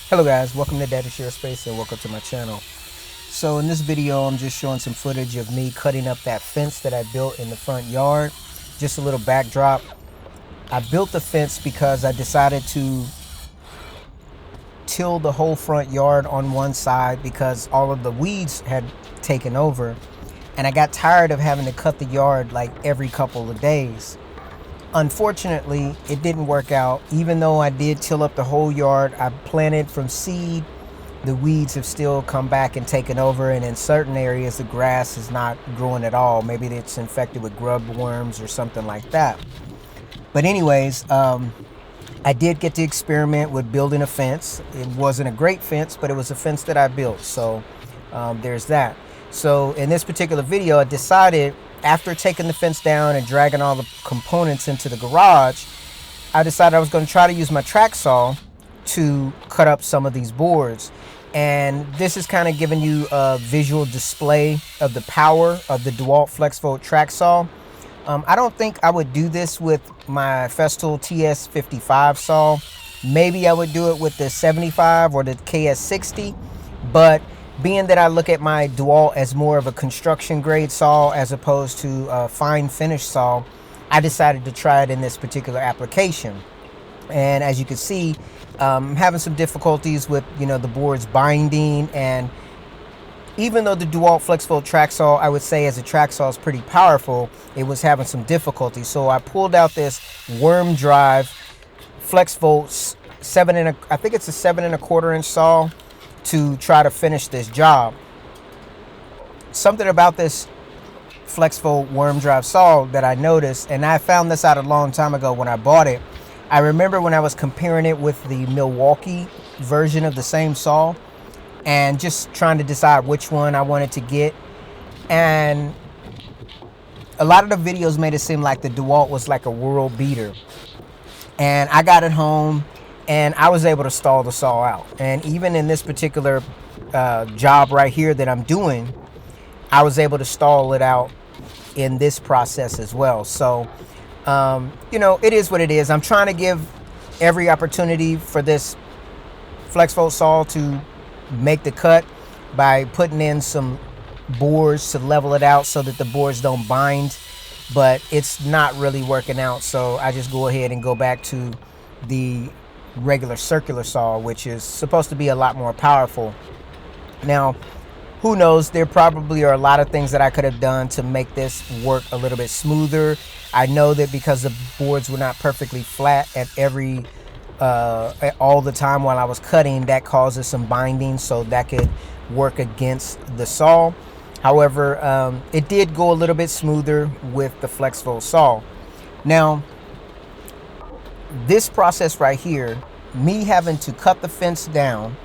Hello guys, welcome to Daddy Share Space and welcome to my channel. So in this video I'm just showing some footage of me cutting up that fence that I built in the front yard. Just a little backdrop. I built the fence because I decided to till the whole front yard on one side because all of the weeds had taken over, and I got tired of having to cut the yard like every couple of days. Unfortunately, it didn't work out. Even though I did till up the whole yard, I planted from seed. The weeds have still come back and taken over, and in certain areas the grass is not growing at all. Maybe it's infected with grub worms or something like that. But anyways, I did get to experiment with building a fence. It wasn't a great fence, but it was a fence that I built. So there's that. So in this particular video, I decided, after taking the fence down and dragging all the components into the garage, I decided I was going to try to use my track saw to cut up some of these boards. And this is kind of giving you a visual display of the power of the DeWalt FlexVolt track saw. I don't think I would do this with my Festool TS55 saw. Maybe I would do it with the 75 or the KS60, but being that I look at my DeWalt as more of a construction grade saw as opposed to a fine finish saw, I decided to try it in this particular application. And as you can see, I'm having some difficulties with the boards binding, and even though the DeWalt FlexVolt track saw, I would say as a track saw, is pretty powerful, it was having some difficulty. So I pulled out this worm drive FlexVolt I think it's a 7 1/4 inch saw to try to finish this job. Something about this FlexVolt worm drive saw that I noticed, and I found this out a long time ago when I bought it. I remember when I was comparing it with the Milwaukee version of the same saw and just trying to decide which one I wanted to get. And a lot of the videos made it seem like the DeWalt was like a world beater. And I got it home and I was able to stall the saw out. And even in this particular job right here that I'm doing, I was able to stall it out in this process as well. So, it is what it is. I'm trying to give every opportunity for this FlexVolt saw to make the cut by putting in some boards to level it out so that the boards don't bind, but it's not really working out. So I just go ahead and go back to the regular circular saw, which is supposed to be a lot more powerful. Now, who knows, there probably are a lot of things that I could have done to make this work a little bit smoother. I know that because the boards were not perfectly flat at all the time while I was cutting, that causes some binding, so that could work against the saw. However, it did go a little bit smoother with the FlexVolt saw. Now, this process right here, me having to cut the fence down,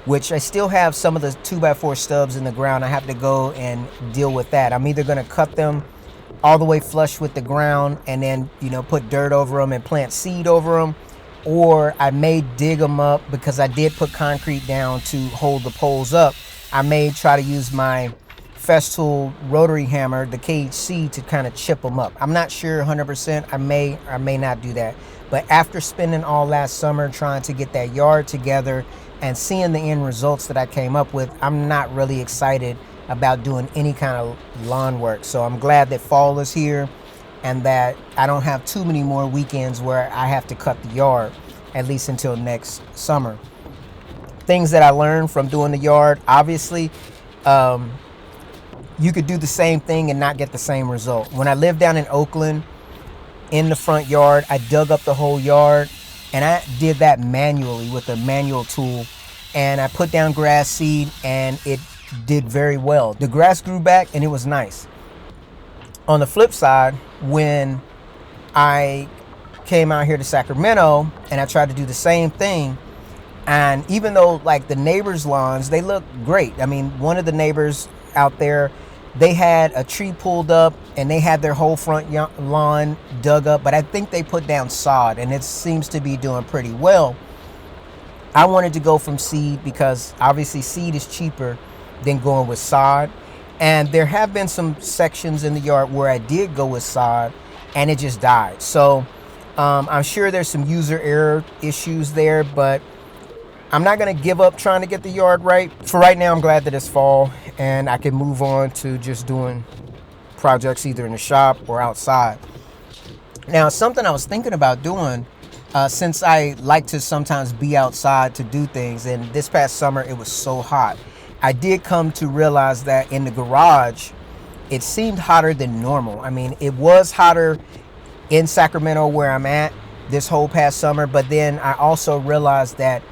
which I still have some of the 2x4 stubs in the ground, I have to go and deal with that. I'm either going to cut them all the way flush with the ground and then put dirt over them and plant seed over them, or I may dig them up because I did put concrete down to hold the poles up. I may try to use my Festool rotary hammer, the KHC, to kind of chip them up. I'm not sure 100%. I may not do that. But after spending all last summer trying to get that yard together and seeing the end results that I came up with, I'm not really excited about doing any kind of lawn work. So I'm glad that fall is here and that I don't have too many more weekends where I have to cut the yard, at least until next summer. Things that I learned from doing the yard, obviously, you could do the same thing and not get the same result. When I lived down in Oakland, in the front yard, I dug up the whole yard, and I did that manually with a manual tool, and I put down grass seed, and it did very well. The grass grew back and it was nice. On the flip side, when I came out here to Sacramento and I tried to do the same thing, and even though like the neighbors' lawns, they look great. I mean, one of the neighbors out there, they had a tree pulled up and they had their whole front lawn dug up, but I think they put down sod and it seems to be doing pretty well. I wanted to go from seed because obviously seed is cheaper than going with sod. And there have been some sections in the yard where I did go with sod and it just died. So I'm sure there's some user error issues there, but I'm not going to give up trying to get the yard right. For right now, I'm glad that it's fall and I can move on to just doing projects either in the shop or outside. Now, something I was thinking about doing, since I like to sometimes be outside to do things, and this past summer it was so hot, I did come to realize that in the garage, it seemed hotter than normal. I mean, it was hotter in Sacramento where I'm at this whole past summer, but then I also realized that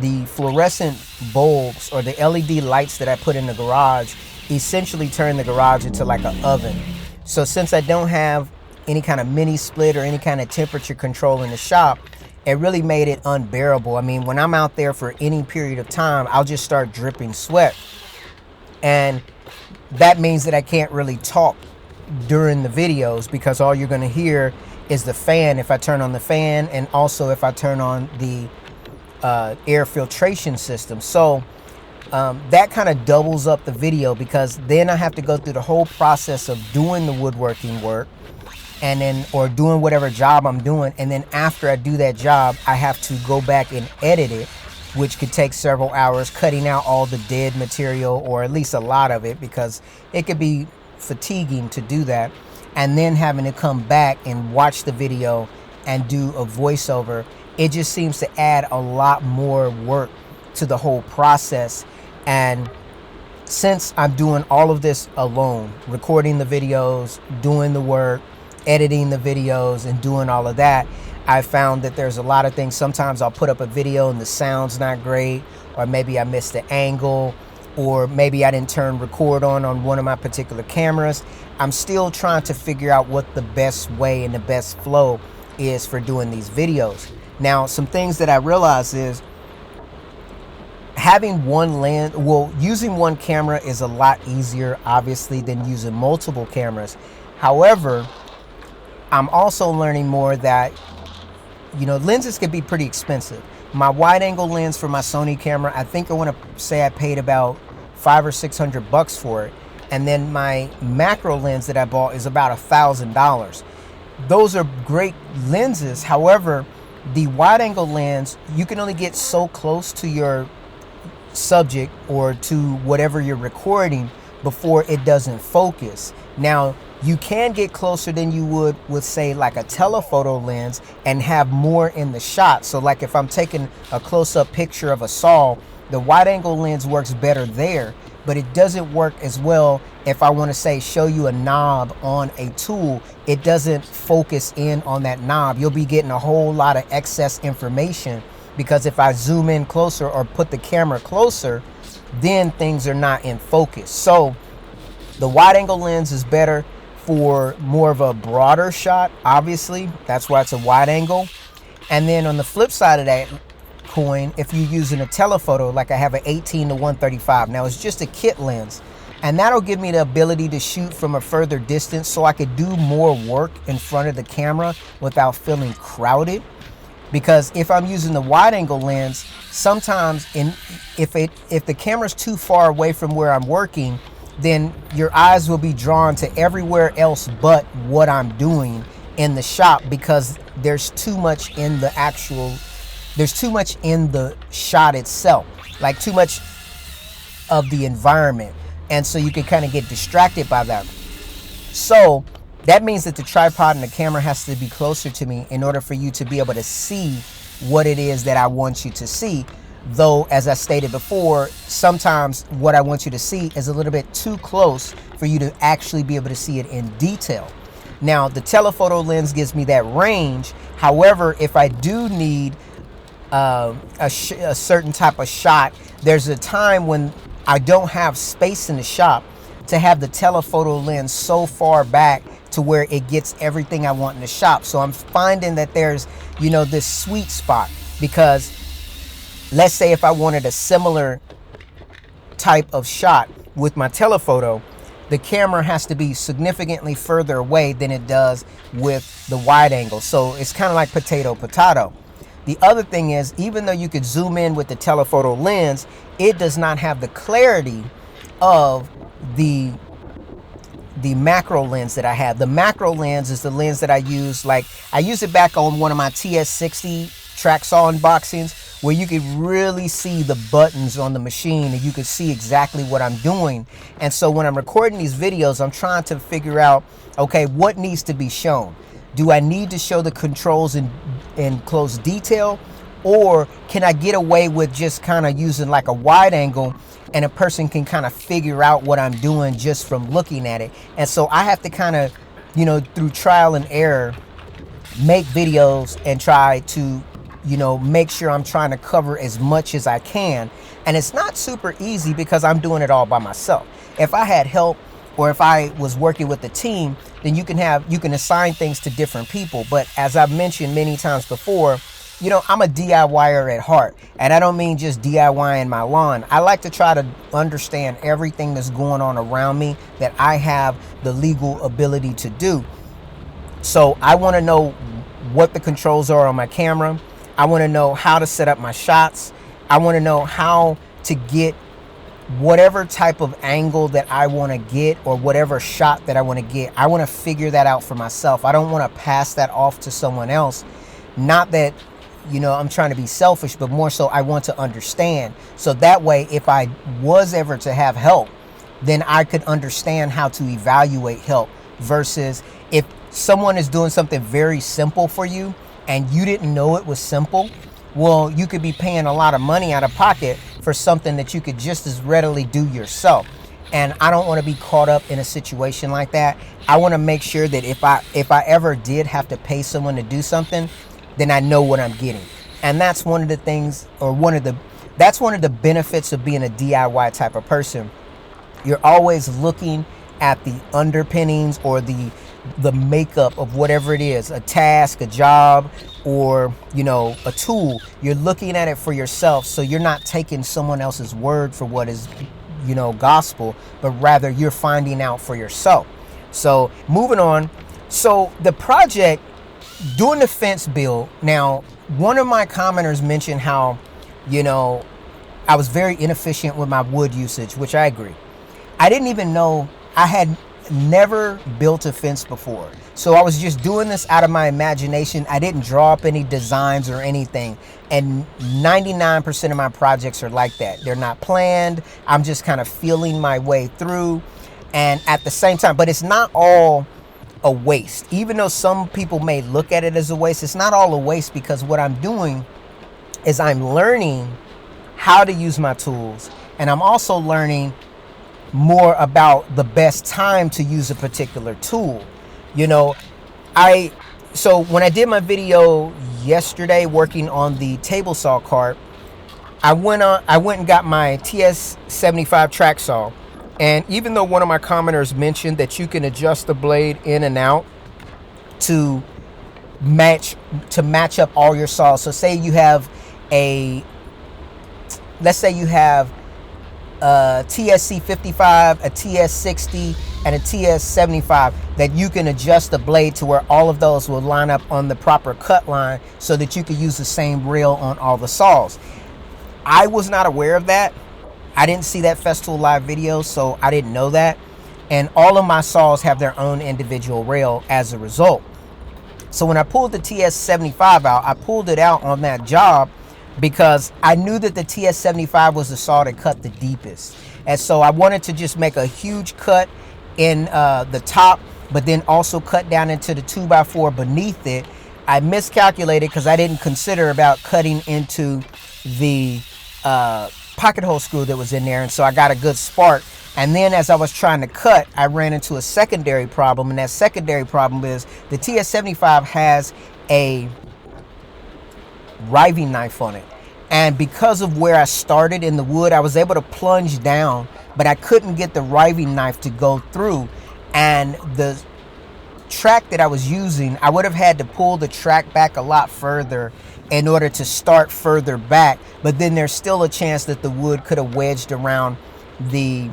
the fluorescent bulbs or the LED lights that I put in the garage essentially turn the garage into like an oven. So since I don't have any kind of mini split or any kind of temperature control in the shop, it really made it unbearable. I mean, when I'm out there for any period of time, I'll just start dripping sweat. And that means that I can't really talk during the videos because all you're gonna hear is the fan if I turn on the fan, and also if I turn on the air filtration system. So that kind of doubles up the video, because then I have to go through the whole process of doing the woodworking work and then or doing whatever job I'm doing, and then after I do that job I have to go back and edit it, which could take several hours, cutting out all the dead material, or at least a lot of it, because it could be fatiguing to do that, and then having to come back and watch the video and do a voiceover. It just seems to add a lot more work to the whole process. And since I'm doing all of this alone, recording the videos, doing the work, editing the videos, and doing all of that, I found that there's a lot of things. Sometimes I'll put up a video and the sound's not great, or maybe I missed the angle, or maybe I didn't turn record on one of my particular cameras. I'm still trying to figure out what the best way and the best flow is for doing these videos. Now, some things that I realize is having one lens, well, using one camera is a lot easier, obviously, than using multiple cameras. However, I'm also learning more that, you know, lenses can be pretty expensive. My wide angle lens for my Sony camera, I think I want to say I paid about $500 or $600 for it. And then my macro lens that I bought is about $1,000. Those are great lenses. However, the wide angle lens, you can only get so close to your subject or to whatever you're recording before it doesn't focus. Now, you can get closer than you would with, say, like a telephoto lens and have more in the shot. So like if I'm taking a close-up picture of a saw, the wide angle lens works better there, but it doesn't work as well if I want to, say, show you a knob on a tool. It doesn't focus in on that knob. You'll be getting a whole lot of excess information, because if I zoom in closer or put the camera closer, then things are not in focus. So the wide angle lens is better for more of a broader shot, obviously. That's why it's a wide angle. And then on the flip side of that coin, if you're using a telephoto, like I have an 18 to 135. Now it's just a kit lens, and that'll give me the ability to shoot from a further distance, so I could do more work in front of the camera without feeling crowded. Because if I'm using the wide angle lens, sometimes if the camera's too far away from where I'm working, then your eyes will be drawn to everywhere else but what I'm doing in the shop, because there's too much in the shot itself, like too much of the environment, and so you can kind of get distracted by that. So that means that the tripod and the camera has to be closer to me in order for you to be able to see what it is that I want you to see. Though, as I stated before, sometimes what I want you to see is a little bit too close for you to actually be able to see it in detail. Now, the telephoto lens gives me that range. However, if I do need a certain type of shot, there's a time when I don't have space in the shop to have the telephoto lens so far back to where it gets everything I want in the shop. So I'm finding that there's, you know, this sweet spot, because let's say if I wanted a similar type of shot with my telephoto, the camera has to be significantly further away than it does with the wide angle. So it's kind of like potato. The other thing is, even though you could zoom in with the telephoto lens, it does not have the clarity of the macro lens that I have. The macro lens is the lens that I use. Like, I use it back on one of my TS60 track saw unboxings, where you could really see the buttons on the machine and you could see exactly what I'm doing. And so when I'm recording these videos, I'm trying to figure out, okay, what needs to be shown? Do I need to show the controls in close detail? Or can I get away with just kind of using like a wide angle and a person can kind of figure out what I'm doing just from looking at it? And so I have to kind of, you know, through trial and error, make videos and try to, you know, make sure I'm trying to cover as much as I can. And it's not super easy because I'm doing it all by myself. If I had help or if I was working with a team, then you can assign things to different people. But as I've mentioned many times before, you know, I'm a DIYer at heart, and I don't mean just DIYing my lawn. I like to try to understand everything that's going on around me that I have the legal ability to do. So I want to know what the controls are on my camera. I want to know how to set up my shots. I want to know how to get whatever type of angle that I want to get or whatever shot that I want to get. I want to figure that out for myself. I don't want to pass that off to someone else. Not that, you know, I'm trying to be selfish, but more so I want to understand. So that way, if I was ever to have help, then I could understand how to evaluate help versus if someone is doing something very simple for you and you didn't know it was simple, well, you could be paying a lot of money out of pocket for something that you could just as readily do yourself. And I don't want to be caught up in a situation like that. I want to make sure that if I ever did have to pay someone to do something, then I know what I'm getting. And that's one of the things, or that's one of the benefits of being a DIY type of person. You're always looking at the underpinnings or the makeup of whatever it is, a task, a job, or, you know, a tool. You're looking at it for yourself, so you're not taking someone else's word for what is, you know, gospel, but rather you're finding out for yourself. So moving on. So the project, doing the fence build. Now, one of my commenters mentioned how, you know, I was very inefficient with my wood usage, which I agree. I didn't even know, I had never built a fence before. So I was just doing this out of my imagination. I didn't draw up any designs or anything. And 99% of my projects are like that. They're not planned. I'm just kind of feeling my way through. And at the same time, but it's not all a waste. Even though some people may look at it as a waste, it's not all a waste, because what I'm doing is I'm learning how to use my tools, and I'm also learning more about the best time to use a particular tool. You know, so when I did my video yesterday working on the table saw cart, I went and got my TS75 track saw. And even though one of my commenters mentioned that you can adjust the blade in and out to match up all your saws. So say you have let's say you have a TSC 55, a TS 60, and a TS 75, that you can adjust the blade to where all of those will line up on the proper cut line so that you can use the same reel on all the saws. I was not aware of that. I didn't see that Festool Live video, so I didn't know that. And all of my saws have their own individual rail as a result. So when I pulled the TS75 out, I pulled it out on that job because I knew that the TS75 was the saw that cut the deepest. And so I wanted to just make a huge cut in the top, but then also cut down into the 2x4 beneath it. I miscalculated because I didn't consider about cutting into the pocket hole screw that was in there, and so I got a good spark. And then as I was trying to cut, I ran into a secondary problem, and that secondary problem is the TS75 has a riving knife on it, and because of where I started in the wood, I was able to plunge down, but I couldn't get the riving knife to go through. And the track that I was using, I would have had to pull the track back a lot further in order to start further back, but then there's still a chance that the wood could have wedged around the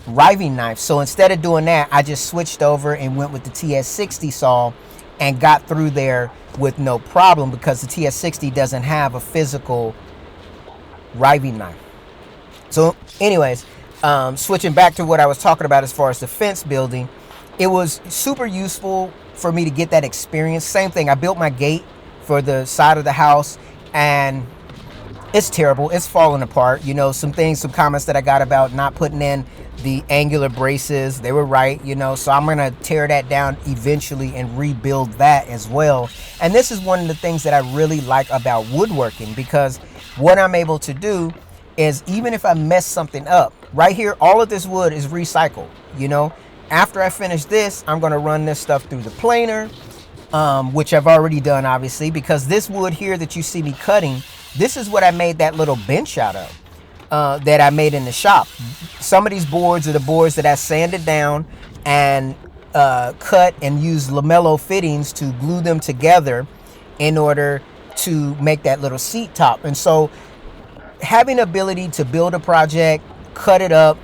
riving knife. So instead of doing that, I just switched over and went with the TS60 saw and got through there with no problem, because the TS60 doesn't have a physical riving knife. So anyways, switching back to what I was talking about as far as the fence building, it was super useful for me to get that experience. Same thing, I built my gate for the side of the house, and It's terrible. It's falling apart. You know, some things, some comments that I got about not putting in the angular braces, they were right, you know, so I'm going to tear that down eventually and rebuild that as well. And this is one of the things that I really like about woodworking, because what I'm able to do is, even if I mess something up, right here, all of this wood is recycled, you know. After I finish this, I'm going to run this stuff through the planer, which I've already done, obviously, because this wood here that you see me cutting, this is what I made that little bench out of, that I made in the shop. Some of these boards are the boards that I sanded down and cut and used lamello fittings to glue them together in order to make that little seat top. And so having the ability to build a project, cut it up,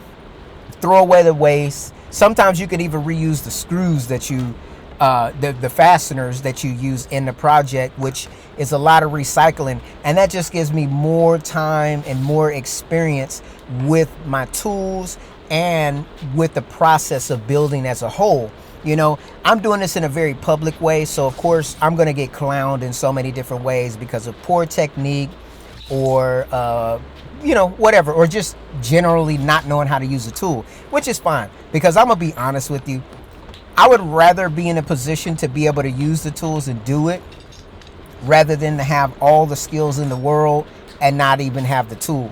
throw away the waste. Sometimes you could even reuse the screws that you the fasteners that you use in the project, which is a lot of recycling, and that just gives me more time and more experience with my tools and with the process of building as a whole. You know, I'm doing this in a very public way, so of course I'm going to get clowned in so many different ways because of poor technique, or you know, whatever, or just generally not knowing how to use a tool, which is fine, because I'm gonna be honest with you, I would rather be in a position to be able to use the tools and do it, rather than to have all the skills in the world and not even have the tools.